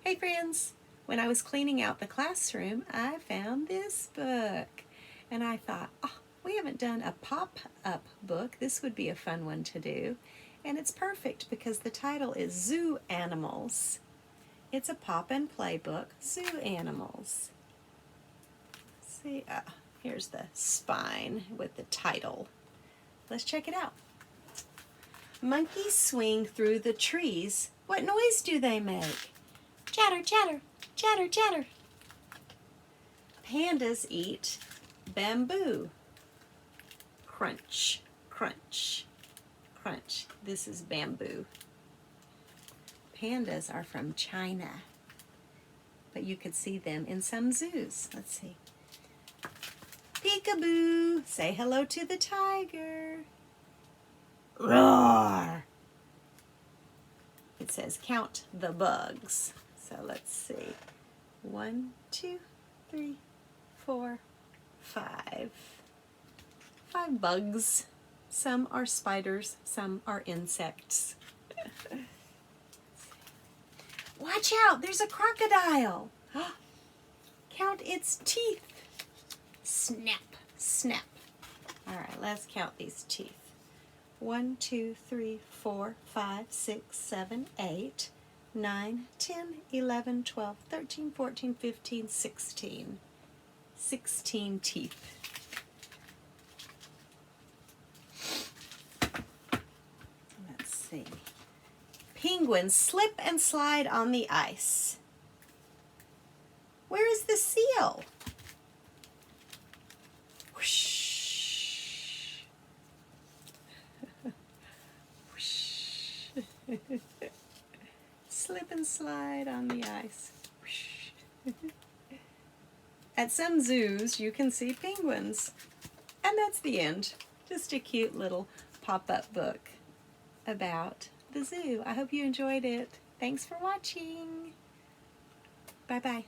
Hey friends, when I was cleaning out the classroom, I found this book. And I thought, oh, we haven't done a pop-up book. This would be a fun one to do. And it's perfect because the title is Zoo Animals. It's a pop and play book, Zoo Animals. Let's see, here's the spine with the title. Let's check it out. Monkeys swing through the trees. What noise do they make? Chatter, chatter, chatter, chatter. Pandas eat bamboo. Crunch, crunch, crunch. This is bamboo. Pandas are from China, but you could see them in some zoos. Let's see. Peekaboo, say hello to the tiger. Roar. It says count the bugs. So let's see. 1, 2, 3, 4, 5. 5 bugs. Some are spiders, some are insects. Watch out, there's a crocodile. Count its teeth. Snap, snap. All right, let's count these teeth. 1, 2, 3, 4, 5, 6, 7, 8, 9, 10, 11, 12, 13, 14, 15, 16. 16 teeth. Let's see. Penguins slip and slide on the ice. Where is the seal? Whoosh. Whoosh. Slip and slide on the ice. At some zoos, you can see penguins. And that's the end. Just a cute little pop-up book about the zoo. I hope you enjoyed it. Thanks for watching. Bye-bye.